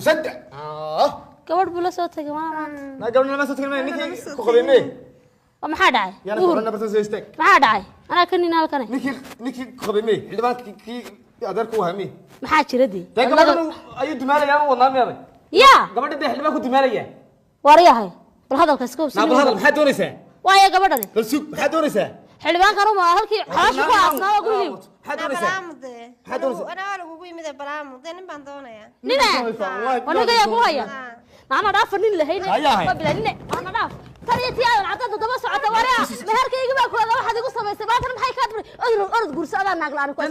مصدق gabadh buu la soo tagay maama ما قبل ما صوتك نيكي كوخديني ma maxaa dhacay يا انا بس استك maxaa dhacay anaa ka nin halkan نيكي كوخديني حلبان كي ادرك وهمي maxaa jira dii قبل اي دمالي يا والله ميري yaa قبل دي حلبان كنت دمالي waryahay bal hadalka iska hubsan ما بهذا ما حد دونيسه waaya gabadhani بل سوق ما حد دونيسه xildhibaan uma halkii xaashi ku aasnaa guriga حد دونيسه حد دونيسه انا ugu yimid balaamud in baan doonaya nina wanaga yaa ku haya ana dhaaf nin lahayn ma bilaanine ana dhaaf tariitii aan cadada daba socota waraa meherkayga baa ku wada waxaad igu samaysay baatan maxay ka dhibay orod gursada naaglaan ku soo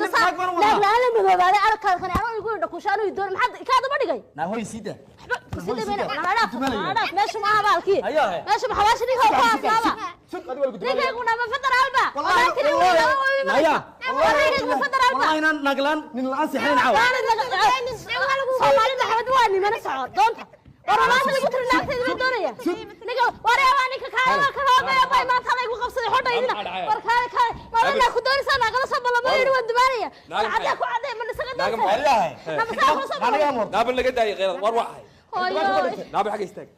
naaglaan madoobaade arkaan kan aan igu dhakushaano doon maxad ka daba dhigay na hoy sida ana dhaaf meesha ma habaalkii meesha ma xawaashi ninka ku aasnaaba ninka kuna ma federal ba laakiin maya والله انا نقلان من العاصي حين عاود Soomaali maxamed waa nimana socod doonta waralaasha lagu tirinaagtay ma doonaya niga wareewaa ninka kaala ka hoobaya bay maanta ay ku qabsaday xodhaydina war kaale kaale ma ku doonaysaa nagala soo balamayo waa dibaanaya cadda ku cadday ma isaga doonta naaba laga daayay qeyrad war waxay naaba xaq istaag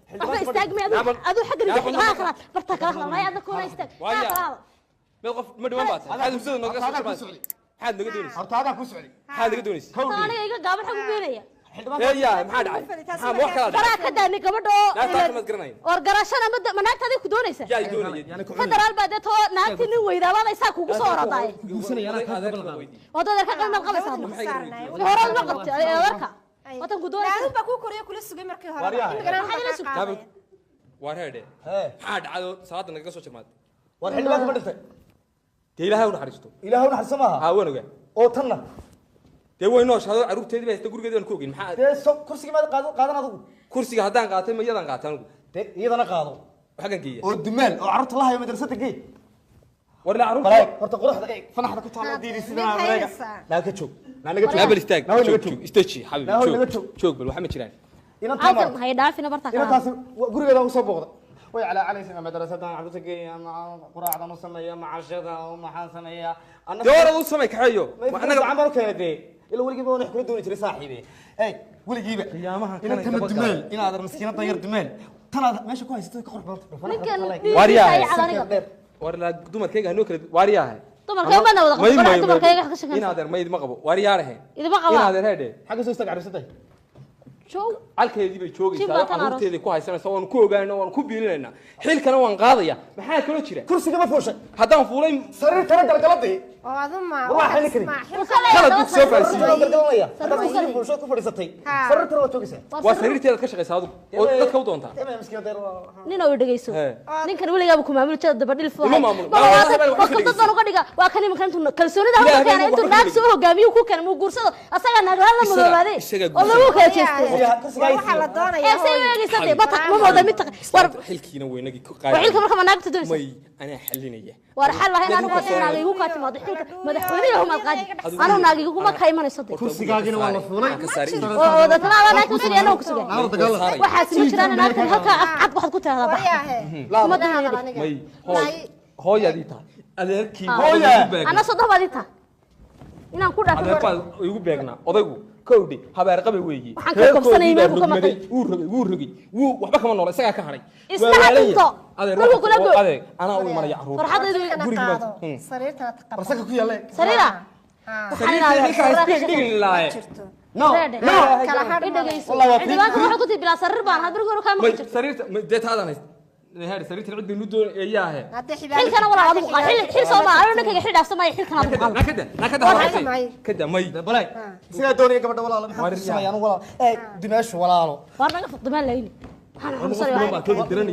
istaag ma adu xaq ma kala barta kala ma aad ku istaag ما قف ما دوام بات هذا مسدود نقص حد نقدر دونيس horta hada ku socday حد نقدر دونيس aniga iga gaaban xaq u beenaya يا ما حد عاي ها مو كلا faraha ka daani gabadho لا ما تقرنين war garashada ma naagtadii ku doonaysa يا يدوني يعني federal baa de too naagti nin weydaabada isaa kugu soo oradaay guursanaya ana ka balqa wadada ka qalmal qabaysaa horad ma qabtay warka wadan ku doonaysa aanu ba ku koriyo kula sugay markii hore imigana waxa la sugtay وارهده حد عادو صلاه نغا سو جرماد war xilbaan kuma dhintay ilaahay u naxariisto ilaahay u naxariisamaha ها wanaga oo tanna dee way noo shaqado caruurteedii baa gurigeedii aan ku ogin maxaa dee kursiga ma qaadan adigu kursiga hadaan qaatay ma yadan qaataan ugu dee iyadana qaado xagan geeya oo dumaal oo carruurta la hayo madrasada geey war la caruur balaay horta quruxda ay fanaxda ku taala diirisida wareega la ka joog naga joog nabal istaag joog istaji xabibi joog bal waxa ma jiraan ina tamar hay dhaafina barta ina taas gurigeeda u soo booqda way ala calaysa madrasada carruurta geey ama quraacda noo sameeya macashada oo maxaan sameeya ana doora u samay kaxayo anaga gacan keenay ila waligiiba wax kula dooni jiray saaxiibey ay waligiiba qiyaamaha ina tamad dumaal ina aad miskiinada yar dumaal tanaad meesha ku haysato ka qorxoon wariyaa war la dumarkayga hanoo kala wariyaa dumarkayga ma wada qabto dumarkayga ka shaqeyn ina adeer mayd ma qabo wariyaa rahe idima qaba ina adeer heede xaga soo istaag carruurtay joog halkeedii bay joogaysaa carruurteedii ku haysanaysaa waan ku ogaanayna waan ku biilinayna xilkana waan qaadaya maxaa kala jira kursiga ma fuushay haddaan fuulay sariir tana galgaladii oo adu ma waxa xilli kala dug soo faasiyo galgalanaya hadda kursiga fuushay ku fadhiisatay sariir tana waa joogaysaa waa sariirteeda ka shaqeysaa adigu oo dadka u doontaa tamam miskiinada yar nin oo dhageyso ninkan waligaaba ku maamul jada daba dhil Ima maamul. dad baan uga dhiga waa kan imankan intuu kalsoonida hawada keenay intuu naag soo hogaamiyo ku keenay muu guursado asaga naaglaan la madoobaade oo lagu kala jeestay waxa la doonaya saygeysatay batak ma mooda mid war xilkiina weynagi ku xilka marka naagta doonaysa may ana xalinaya war xal lahayn anu ka naag igu ka timaado xilka madaxweynaha huma qaadi anu naag igu ma ka imanayso kursigaagina waa la fuulay oo dadna naag ku sugay anu ku sugay waxa si ma jiraan naagta halka cad waxad ku tiraahdaa bax ma dahada may hooyadii tahay adeerkii ana soo dhawaadita inaan ku dhaafo adeerka igu beegnaa odaygu kowdi habeer qabe weeyii waxaan ka qabsanay meel ku kamaqay wuu rogay wuu waxba kama nool isaga ka haray istaagto adeer ana u imanaya caruur farxadaydu guriga sariirta taqab warsaka ku yaalay sariira no kala hadhageyso diiwaanka waxa ku tibilaa sariir baan had barigoor ka maqan jirto sariirta deetaadan hayst هذا سريت العود بنودو إياه حيل كان ولا أبو قال حيل سوما أنا نكجي حيل أفسد ما حيل كان أبو قال نكده كده ماي بلاي سيا دوني قبل ولا لا محمد سمي أنا ولا دماش ولا لا وارنا قف دماء ليني أنا خمسة ما كذي درني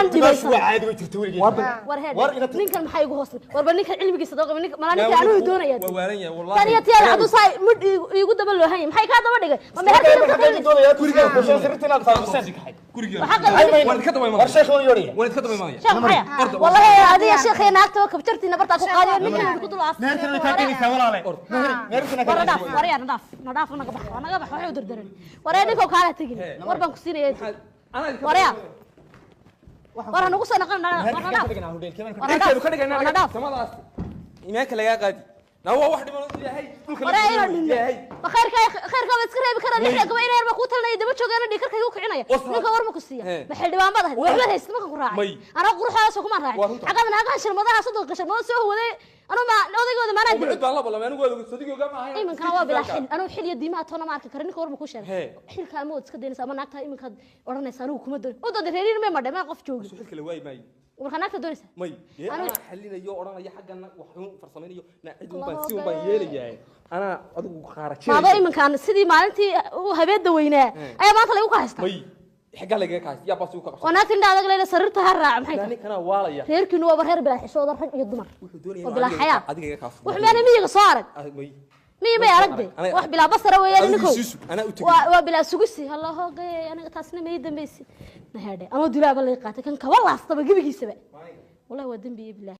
دماش عادي وترتوي ورهاد نينك المحي يجوز وربنيك علمي صدق منك ما نينك عنو يدونه يد ووالين والله ثانية تيار عدو صاي مد يقول دبل له هاي محي كذا ما دقي ما مهرب دوني يا كوريجا كوشان سرتنا فاهم ورشيخ ويوري وين تكتب ماي شيخ حيا والله هذه يا شيخ هي ناكتة وكبترتي نبرتك وقاعدة منك كتلو عصر نهرتنا كاتيني كولا عليه نهرتنا نضاف وريا نضاف أنا قبح وحيو دردرني وريا نيكو كانت تجي وربنا كسيني وريا ورا نقص نقل نضاف نضاف إيمانك لقى قادي نوا واحد من ياهي وراي خيرك بسكري بكره لحيه قبا inay yarba ku talnay daba joogan dhikarka uu kicinaya ninka war ma ku siiya maxay dhibaamada waxba haysto ma ku raacay ana quruxaas kuma raacay aqad naaga shirmadaha soo gashay ma soo waday anu ma odagooda ma raadin baan la ballan anigu wada sadigooga ma ahayn iminka waa bila xil anu xil yadiima toona ma arki karin ninka war ma ku sheegay xilka ma iska deynaysa ama naagta iminka oranaysa anigu kuma doon oo dad reerin ma madhay ma qof joogi xilka la waay maay warka naagta doonaysa may ana xalinayo oranaya xaqana wax uu farsameeyo naacid uu baan si uu baan yeelayaa ana adigu qaarajin ma iminkan sidii maalintii uu habeeda weynaa ayaa maanta lagu ka haystaa may xaga laga kaas yaa bas uu ka qabsan wanaagta inda adag leeyahay sariirta ha raac maxay tahay kana waalaya reerkiinu waa reer bilaa xishooda rag iyo dumar wuxuu doonayaa bilaa xayaa adiga kaas wuxuu meena miyiga soo arag مي أرد واحد بلا بصرة ويا نكو وبلا سجسي الله هو جاي أنا تاسنا ميدا بيسي نهاردة أنا دولاب اللي قاتل كان كوالله أصلا بجيب سبع والله ودم بيه بالله